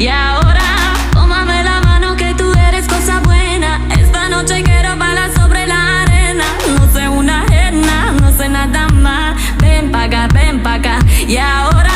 Y ahora, tómame la mano que tú eres cosa buena. Esta noche quiero bailar sobre la arena. No sé una ajena, no sé nada más. Ven pa' acá, ven pa' acá. Y ahora